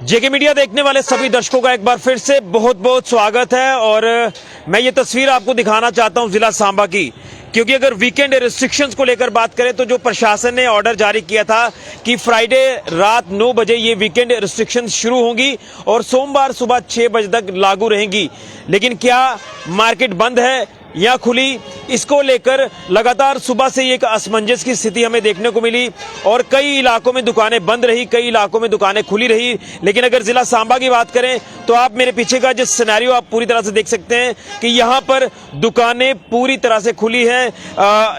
जेके media देखने वाले सभी दर्शकों का एक बार फिर से बहुत बहुत स्वागत है। और मैं ये तस्वीर आपको दिखाना चाहता हूं जिला सांबा की, क्योंकि अगर वीकेंड रिस्ट्रिक्शंस को लेकर बात करें तो जो प्रशासन ने ऑर्डर जारी किया था कि फ्राइडे रात 9 बजे ये वीकेंड रिस्ट्रिक्शंस शुरू होंगी और सोमवार सुबह 6 बजे तक लागू रहेंगी, लेकिन क्या मार्केट बंद है या खुली, इसको लेकर लगातार सुबह से एक असमंजस की स्थिति हमें देखने को मिली और कई इलाकों में दुकानें बंद रही, कई इलाकों में दुकानें खुली रही। लेकिन अगर जिला सांबा की बात करें तो आप मेरे पीछे का जो सिनेरियो आप पूरी तरह से देख सकते हैं कि यहां पर दुकानें पूरी तरह से खुली हैं।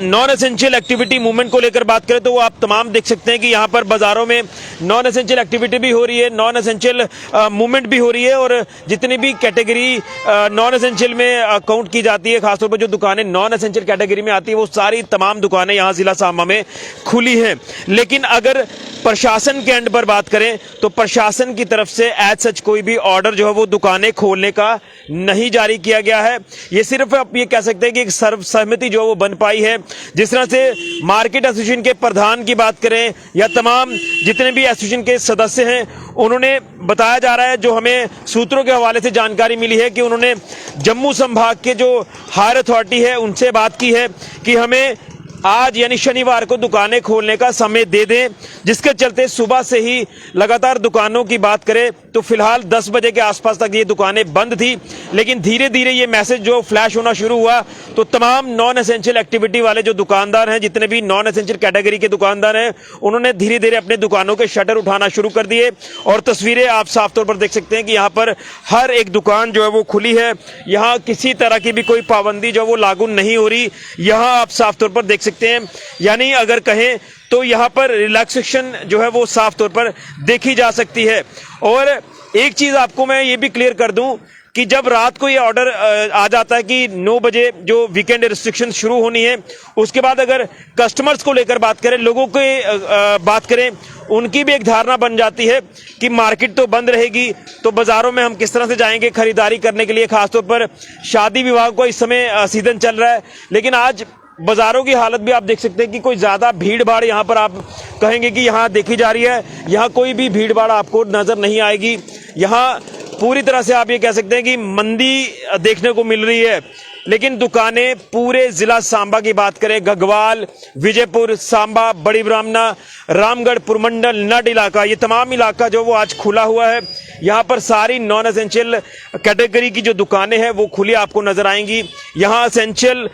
नॉन एसेंशियल एक्टिविटी मूवमेंट को लेकर बात करें तो वो आप तमाम देख सकते हैं कि यहां पर बाजारों में नॉन एसेंशियल एक्टिविटी भी हो रही है, नॉन एसेंशियल मूवमेंट भी हो रही है और जितनी भी कैटेगरी नॉन एसेंशियल में काउंट की जाती है, खासतौर पर जो दुकानें नॉन एसेंशियल कैटेगरी में आती है वो सारी तमाम दुकानें यहां जिला सांबा में खुली हैं। लेकिन अगर प्रशासन के एंड पर बात करें तो प्रशासन की तरफ से एज सच कोई भी ऑर्डर जो है वो दुकानें खोलने का नहीं जारी किया गया है। ये सिर्फ आप ये कह सकते हैं कि एक सर्वसहमति जो है वो बन पाई है। जिस तरह से मार्केट एसोसिएशन के प्रधान की बात करें या तमाम जितने भी एसोसिएशन के सदस्य हैं, उन्होंने बताया जा रहा है, जो हमें सूत्रों के हवाले से जानकारी मिली है कि उन्होंने जम्मू संभाग के जो हायर अथॉरिटी है उनसे बात की है कि हमें आज यानी शनिवार को दुकानें खोलने का समय दे दें, जिसके चलते सुबह से ही लगातार दुकानों की बात करें तो फिलहाल 10 बजे के आसपास तक ये दुकानें बंद थी। लेकिन धीरे धीरे ये मैसेज जो फ्लैश होना शुरू हुआ तो तमाम नॉन एसेंशियल एक्टिविटी वाले जो दुकानदार हैं, जितने भी नॉन एसेंशियल कैटेगरी के दुकानदार हैं, उन्होंने धीरे धीरे अपने दुकानों के शटर उठाना शुरू कर दिए और तस्वीरें आप साफ तौर पर देख सकते हैं कि यहाँ पर हर एक दुकान जो है वो खुली है। यहाँ किसी तरह की भी कोई पाबंदी जो वो लागू नहीं हो रही, यहाँ आप साफ तौर पर देख सकते हैं। यानी अगर कहें तो यहाँ पर रिलैक्सेशन जो है वो साफ तौर पर देखी जा सकती है। और एक चीज आपको मैं ये भी क्लियर कर दूं कि जब रात को ये ऑर्डर आ जाता है कि 9 बजे जो वीकेंड रिस्ट्रिक्शन शुरू होनी है, उसके बाद अगर कस्टमर्स को लेकर बात करें, लोगों की बात करें, उनकी भी एक धारणा बन जाती है कि मार्केट तो बंद रहेगी तो बाजारों में हम किस तरह से जाएंगे खरीदारी करने के लिए। खासतौर पर शादी विवाह को इस समय सीजन चल रहा है, लेकिन आज बाजारों की हालत भी आप देख सकते हैं कि कोई ज्यादा भीड़ भाड़ यहाँ पर आप कहेंगे कि यहाँ देखी जा रही है, यहाँ कोई भी भीड़ भाड़ आपको नजर नहीं आएगी। यहाँ पूरी तरह से आप ये कह सकते हैं कि मंदी देखने को मिल रही है। लेकिन दुकानें पूरे जिला सांबा की बात करें, घगवाल, विजयपुर, सांबा, बड़ी ब्राह्मणा, रामगढ़, पुरमंडल, नड इलाका, ये तमाम इलाका जो वो आज खुला हुआ है। यहाँ पर सारी नॉन एसेंशियल कैटेगरी की जो दुकानें हैं वो खुली आपको नजर आएंगी। यहाँ एसेंशियल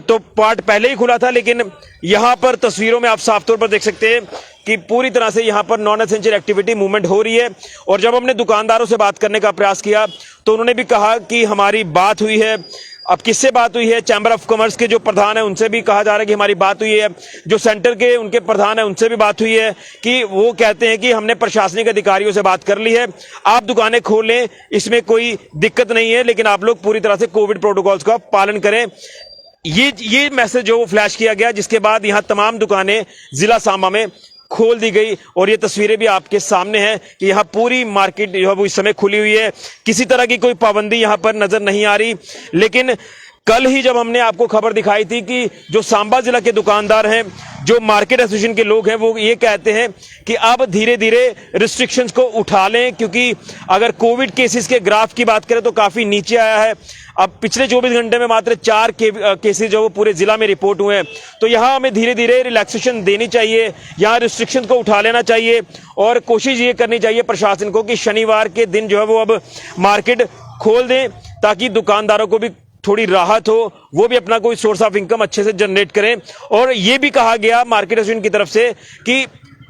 तो पार्ट पहले ही खुला था, लेकिन यहां पर तस्वीरों में आप साफ तौर पर देख सकते हैं कि पूरी तरह से यहां पर नॉन एसेंशियल एक्टिविटी मूवमेंट हो रही है। और जब हमने दुकानदारों से बात करने का प्रयास किया तो उन्होंने भी कहा कि हमारी बात हुई है। अब किससे बात हुई है? चैम्बर ऑफ कॉमर्स के जो प्रधान है उनसे भी कहा जा रहा है कि हमारी बात हुई है। जो सेंटर के उनके प्रधान है उनसे भी बात हुई है कि वो कहते हैं कि हमने प्रशासनिक अधिकारियों से बात कर ली है, आप दुकानें खोल लें, इसमें कोई दिक्कत नहीं है, लेकिन आप लोग पूरी तरह से कोविड प्रोटोकॉल्स का पालन करें। ये मैसेज जो फ्लैश किया गया, जिसके बाद यहां तमाम दुकानें जिला सांबा में खोल दी गई। और ये तस्वीरें भी आपके सामने हैं कि यहां पूरी मार्केट जो है वो इस समय खुली हुई है, किसी तरह की कोई पाबंदी यहां पर नजर नहीं आ रही। लेकिन कल ही जब हमने आपको खबर दिखाई थी कि जो सांबा जिला के दुकानदार हैं, जो मार्केट एसोसिएशन के लोग हैं, वो ये कहते हैं कि अब धीरे धीरे रिस्ट्रिक्शंस को उठा लें, क्योंकि अगर कोविड केसेस के ग्राफ की बात करें तो काफी नीचे आया है। अब पिछले 24 घंटे में मात्र 4 केसेस जो वो पूरे जिला में रिपोर्ट हुए हैं। तो यहाँ हमें धीरे धीरे रिलैक्सेशन देनी चाहिए, यहाँ रिस्ट्रिक्शन को उठा लेना चाहिए और कोशिश ये करनी चाहिए प्रशासन को कि शनिवार के दिन जो है वो अब मार्केट खोल दें, ताकि दुकानदारों को भी थोड़ी राहत हो, वो भी अपना कोई सोर्स ऑफ इनकम अच्छे से जनरेट करें। और ये भी कहा गया मार्केट एसोसिएशन की तरफ से कि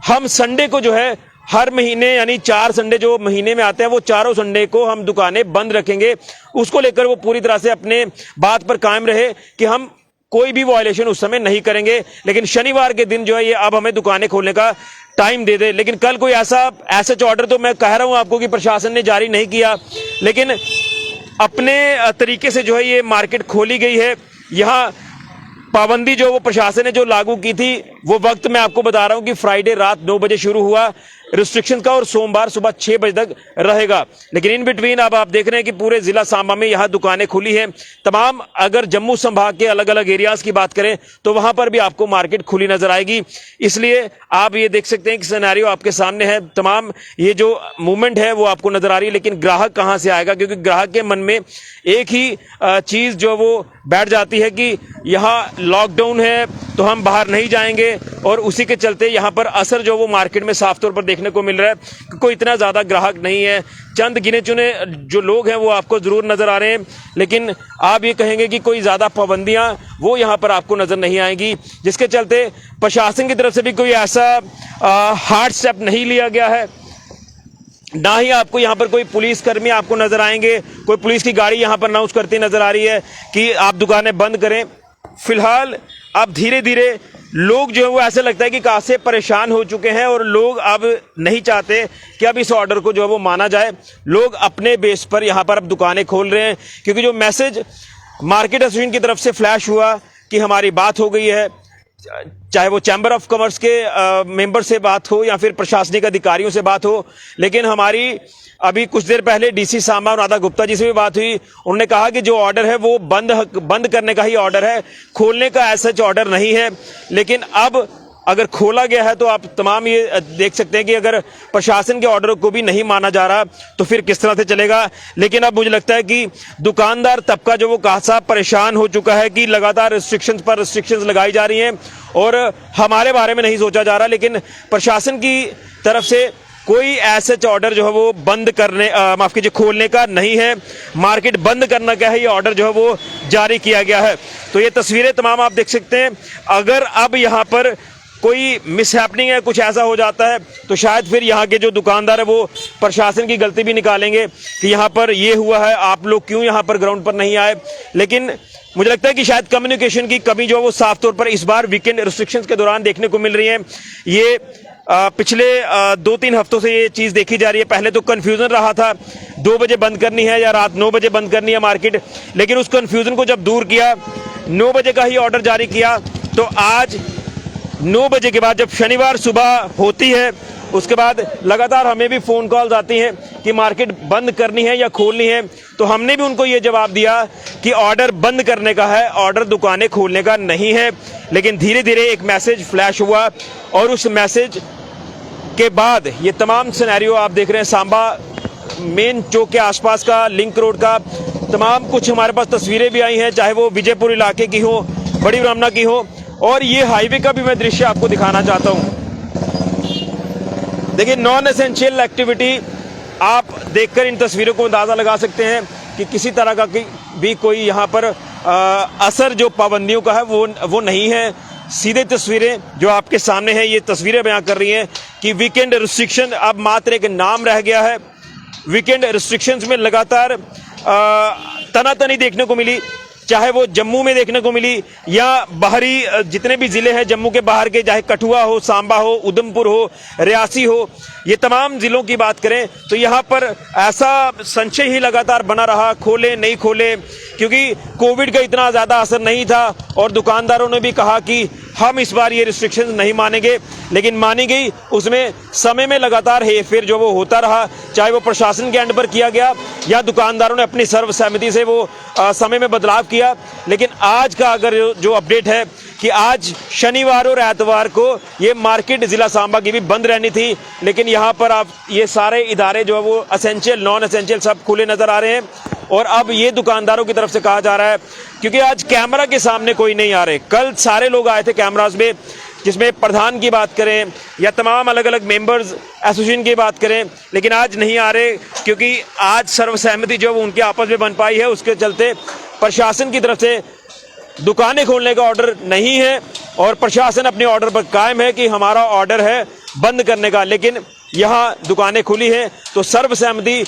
हम संडे को जो है हर महीने यानी 4 संडे जो महीने में आते हैं वो चारों संडे को हम दुकानें बंद रखेंगे। उसको लेकर वो पूरी तरह से अपने बात पर कायम रहे कि हम कोई भी वायलेशन उस समय नहीं करेंगे, लेकिन शनिवार के दिन जो है ये अब हमें दुकानें खोलने का टाइम दे दे। लेकिन कल कोई ऐसा ऑर्डर तो मैं कह रहा हूं आपको कि प्रशासन ने जारी नहीं किया, लेकिन अपने तरीके से जो है ये मार्केट खोली गई है। यहाँ पाबंदी जो वो प्रशासन ने जो लागू की थी वो वक्त मैं आपको बता रहा हूं कि फ्राइडे रात 9 बजे शुरू हुआ, रिस्ट्रिक्शन का और सोमवार सुबह 6 बजे तक रहेगा। लेकिन इन बिटवीन अब आप देख रहे हैं कि पूरे जिला सांबा में यहां दुकानें खुली हैं तमाम। अगर जम्मू संभाग के अलग अलग एरियाज की बात करें तो वहां पर भी आपको मार्केट खुली नजर आएगी। इसलिए आप ये देख सकते हैं कि सिनेरियो आपके सामने है। तमाम ये जो मूवमेंट है वो आपको नजर आ रही है, लेकिन ग्राहक कहां से आएगा, क्योंकि ग्राहक के मन में एक ही चीज जो वो बैठ जाती है कि यहां लॉकडाउन है तो हम बाहर नहीं जाएंगे, और उसी के चलते यहां पर असर जो वो मार्केट में साफ तौर पर देखने को मिल रहा है। कोई इतना ज्यादा ग्राहक नहीं है, चंद गिने चुने जो लोग हैं वो आपको जरूर नजर आ रहे हैं, लेकिन आप ये कहेंगे कि कोई ज्यादा पाबंदियां वो यहां पर आपको नजर नहीं आएंगी, जिसके चलते प्रशासन की तरफ से भी कोई ऐसा हार्ड स्टेप नहीं लिया गया है। ना ही आपको यहां पर कोई पुलिस कर्मी आपको नजर आएंगे, कोई पुलिस की गाड़ी यहां पर अनाउंस करती नजर आ रही है कि आप दुकानें बंद करें। फिलहाल अब धीरे धीरे लोग जो है वो ऐसे लगता है कि काफी परेशान हो चुके हैं, और लोग अब नहीं चाहते कि अब इस ऑर्डर को जो है वो माना जाए। लोग अपने बेस पर यहां पर अब दुकानें खोल रहे हैं, क्योंकि जो मैसेज मार्केट एसोसिएशन की तरफ से फ्लैश हुआ कि हमारी बात हो गई है, चाहे वो चैम्बर ऑफ कॉमर्स के मेंबर से बात हो या फिर प्रशासनिक अधिकारियों से बात हो, लेकिन हमारी अभी कुछ देर पहले डीसी सांबा और राधा गुप्ता जी से भी बात हुई। उन्होंने कहा कि जो ऑर्डर है वो बंद करने का ही ऑर्डर है, खोलने का ऐसा ऑर्डर नहीं है। लेकिन अब अगर खोला गया है तो आप तमाम ये देख सकते हैं कि अगर प्रशासन के ऑर्डर को भी नहीं माना जा रहा तो फिर किस तरह से चलेगा। लेकिन अब मुझे लगता है कि दुकानदार तबका जो वो खासा परेशान हो चुका है कि लगातार रिस्ट्रिक्शंस पर रिस्ट्रिक्शंस लगाई जा रही हैं, और हमारे बारे में नहीं सोचा जा रहा, लेकिन प्रशासन की तरफ से कोई ऐसा ऑर्डर जो है वो बंद करने माफ कीजिए खोलने का नहीं है। मार्केट बंद करना क्या है, ये ऑर्डर जो है वो जारी किया गया है। तो ये तस्वीरें तमाम आप देख सकते हैं। अगर अब यहाँ पर कोई मिसहैपनिंग है, कुछ ऐसा हो जाता है, तो शायद फिर यहाँ के जो दुकानदार है वो प्रशासन की गलती भी निकालेंगे कि यहाँ पर ये हुआ है, आप लोग क्यों यहाँ पर ग्राउंड पर नहीं आए। लेकिन मुझे लगता है कि शायद कम्युनिकेशन की कमी जो है वो साफ तौर पर इस बार वीकेंड रिस्ट्रिक्शंस के दौरान देखने को मिल रही है। ये पिछले 2-3 हफ्तों से ये चीज देखी जा रही है। पहले तो कंफ्यूजन रहा था 2 बजे बंद करनी है या रात 9 बजे बंद करनी है मार्केट, लेकिन उस कंफ्यूजन को जब दूर किया, 9 बजे का ही ऑर्डर जारी किया, तो आज 9 बजे के बाद जब शनिवार सुबह होती है उसके बाद लगातार हमें भी फोन कॉल्स आती हैं कि मार्केट बंद करनी है या खोलनी है, तो हमने भी उनको ये जवाब दिया कि ऑर्डर बंद करने का है, ऑर्डर दुकानें खोलने का नहीं है। लेकिन धीरे धीरे एक मैसेज फ्लैश हुआ, और उस मैसेज के बाद ये तमाम सिनेरियो आप देख रहे हैं। सांबा मेन चौक के आसपास का, लिंक रोड का तमाम कुछ हमारे पास तस्वीरें भी आई हैं, चाहे वो विजयपुर इलाके की हो, बड़ी ब्राह्मणा की हो, और ये हाईवे का भी मैं दृश्य आपको दिखाना चाहता हूं। देखिए, नॉन एसेंशियल एक्टिविटी आप देखकर इन तस्वीरों को अंदाजा लगा सकते हैं कि किसी तरह का भी कोई यहाँ पर असर जो पाबंदियों का है वो नहीं है। सीधे तस्वीरें जो आपके सामने है, ये तस्वीरें बयां कर रही हैं कि वीकेंड रिस्ट्रिक्शन अब मात्र एक नाम रह गया है। वीकेंड रिस्ट्रिक्शंस में लगातार तनातनी देखने को मिली, चाहे वो जम्मू में देखने को मिली या बाहरी जितने भी जिले हैं जम्मू के बाहर के, चाहे कठुआ हो, सांबा हो, उधमपुर हो, रियासी हो, ये तमाम जिलों की बात करें तो यहाँ पर ऐसा संशय ही लगातार बना रहा, खोले नहीं खोले, क्योंकि कोविड का इतना ज्यादा असर नहीं था। और दुकानदारों ने भी कहा कि हम इस बार ये रिस्ट्रिक्शन नहीं मानेंगे, लेकिन मानी गई। उसमें समय में लगातार हेरफेर जो वो होता रहा, चाहे वो प्रशासन के एंड पर किया गया या दुकानदारों ने अपनी सर्वसहमति से वो समय में बदलाव किया। लेकिन आज का अगर जो अपडेट है कि आज शनिवार और एतवार को ये मार्केट जिला सांबा की भी बंद रहनी थी, लेकिन यहाँ पर आप ये सारे इदारे जो है वो असेंशियल नॉन असेंशियल सब खुले नजर आ रहे हैं। और अब ये दुकानदारों की तरफ से कहा जा रहा है, क्योंकि आज कैमरा के सामने कोई नहीं आ रहे। कल सारे लोग आए थे कैमरास में, जिसमें प्रधान की बात करें या तमाम अलग अलग मेंबर्स एसोसिएशन की बात करें, लेकिन आज नहीं आ रहे, क्योंकि आज सर्वसहमति जो उनके आपस में बन पाई है, उसके चलते प्रशासन की तरफ से दुकानें खोलने का ऑर्डर नहीं है, और प्रशासन अपने ऑर्डर पर कायम है कि हमारा ऑर्डर है बंद करने का। लेकिन यहाँ दुकानें खुली हैं तो सर्वसहमति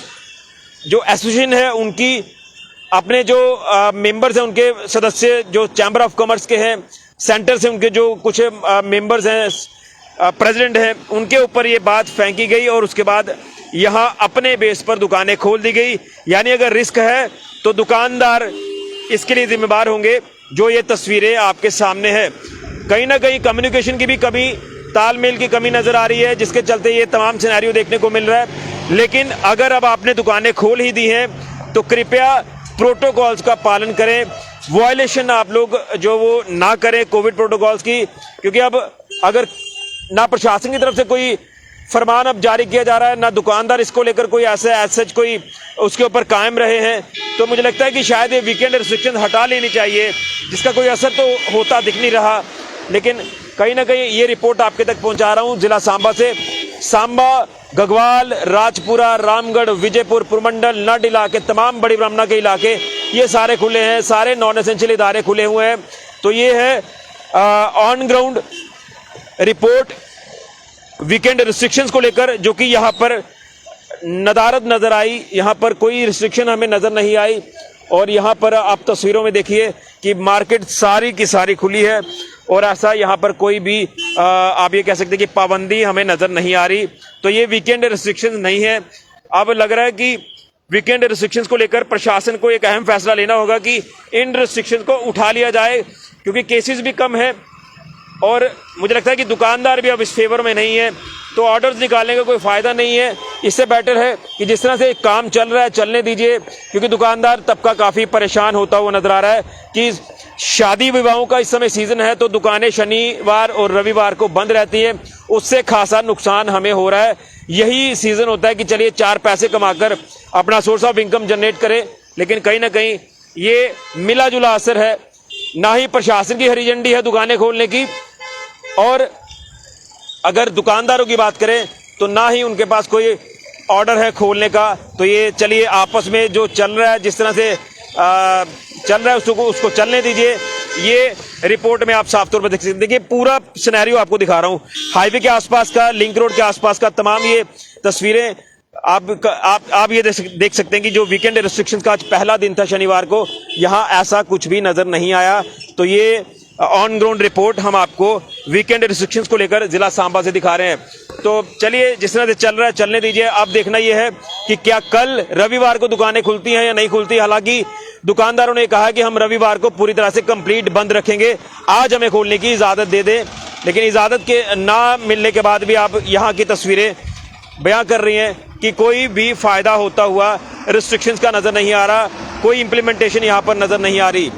जो एसोसिएशन है उनकी, अपने जो मेंबर्स हैं, उनके सदस्य जो चैम्बर ऑफ कॉमर्स के हैं, सेंटर से उनके जो कुछ मेंबर्स हैं, प्रेसिडेंट हैं, उनके ऊपर ये बात फेंकी गई, और उसके बाद यहाँ अपने बेस पर दुकानें खोल दी गई। यानी अगर रिस्क है तो दुकानदार इसके लिए जिम्मेदार होंगे। जो ये तस्वीरें आपके सामने है, कहीं ना कहीं कम्युनिकेशन की भी कमी तालमेल की कमी नजर आ रही है, जिसके चलते ये तमाम सिनेरियो देखने को मिल रहा है। लेकिन अगर अब आपने दुकानें खोल ही दी हैं तो कृपया प्रोटोकॉल्स का पालन करें, वायलेशन आप लोग जो वो ना करें कोविड प्रोटोकॉल्स की, क्योंकि अब अगर ना प्रशासन की तरफ से कोई फरमान अब जारी किया जा रहा है, ना दुकानदार इसको लेकर कोई ऐसे सच कोई उसके ऊपर कायम रहे हैं, तो मुझे लगता है कि शायद ये वीकेंड रिस्ट्रिक्शन हटा लेनी चाहिए, जिसका कोई असर तो होता दिख नहीं रहा। लेकिन कहीं ना कहीं ये रिपोर्ट आपके तक पहुंचा रहा हूं जिला सांबा से। सांबा, गगवाल, राजपुरा, रामगढ़, विजयपुर, पुरमंडल, नड इलाके, तमाम बड़ी ब्राह्मणा के इलाके ये सारे खुले हैं, सारे नॉन एसेंशियल इदारे खुले हुए हैं। तो ये है on ground report weekend restrictions को लेकर, जो कि यहाँ पर नदारद नजर आई। यहाँ पर कोई रिस्ट्रिक्शन हमें नजर नहीं आई, और यहाँ पर आप तस्वीरों में देखिए कि मार्केट सारी की सारी खुली है, और ऐसा यहाँ पर कोई भी आप ये कह सकते हैं कि पाबंदी हमें नजर नहीं आ रही। तो ये वीकेंड रिस्ट्रिक्शंस नहीं है। अब लग रहा है कि वीकेंड रिस्ट्रिक्शंस को लेकर प्रशासन को एक अहम फैसला लेना होगा कि इन रिस्ट्रिक्शंस को उठा लिया जाए, क्योंकि केसेस भी कम है और मुझे लगता है कि दुकानदार भी अब इस फेवर में नहीं है, तो ऑर्डर्स निकालने का कोई फायदा नहीं है। इससे बेटर है कि जिस तरह से काम चल रहा है चलने दीजिए, क्योंकि दुकानदार तबका काफी परेशान होता हुआ नजर आ रहा है कि शादी विवाहों का इस समय सीजन है, तो दुकानें शनिवार और रविवार को बंद रहती हैं, उससे खासा नुकसान हमें हो रहा है। यही सीजन होता है कि चलिए 4 पैसे कमाकर अपना सोर्स ऑफ इनकम जनरेट करें, लेकिन कहीं ना कहीं ये मिला जुला असर है। ना ही प्रशासन की हरी झंडी है दुकानें खोलने की, और अगर दुकानदारों की बात करें तो ना ही उनके पास कोई ऑर्डर है खोलने का। तो ये चलिए आपस में जो चल रहा है, जिस तरह से चल रहा है उसको चलने दीजिए। ये रिपोर्ट में आप साफ तौर पर देख सकते हैं। देखिए पूरा सिनेरियो आपको दिखा रहा हूं, हाईवे के आसपास का, लिंक रोड के आसपास का तमाम ये तस्वीरें आप ये देख सकते हैं कि जो वीकेंड रिस्ट्रिक्शंस का आज पहला दिन था शनिवार को, यहाँ ऐसा कुछ भी नजर नहीं आया। तो ये ऑन ग्राउंड रिपोर्ट हम आपको वीकेंड रिस्ट्रिक्शंस को लेकर जिला सांबा से दिखा रहे हैं। तो चलिए जिस तरह से चल रहा है चलने दीजिए। अब देखना यह है कि क्या कल रविवार को दुकानें खुलती हैं या नहीं खुलती। हालांकि दुकानदारों ने कहा कि हम रविवार को पूरी तरह से कंप्लीट बंद रखेंगे, आज हमें खोलने की इजाजत दे दें। लेकिन इजाजत के ना मिलने के बाद भी आप यहाँ की तस्वीरें बयां कर रही हैं कि कोई भी फायदा होता हुआ रिस्ट्रिक्शंस का नजर नहीं आ रहा, कोई इंप्लीमेंटेशन यहाँ पर नजर नहीं आ रही।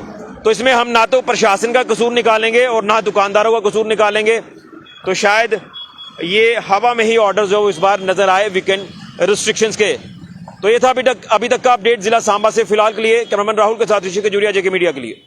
तो इसमें हम ना तो प्रशासन का कसूर निकालेंगे और ना दुकानदारों का कसूर निकालेंगे। तो शायद ये हवा में ही ऑर्डर जो इस बार नजर आए वीकेंड रिस्ट्रिक्शंस के। तो ये था अभी तक का अपडेट जिला सांबा से। फिलहाल के लिए कैमरामैन राहुल के साथ ऋषि खजूरिया, जेके मीडिया के लिए।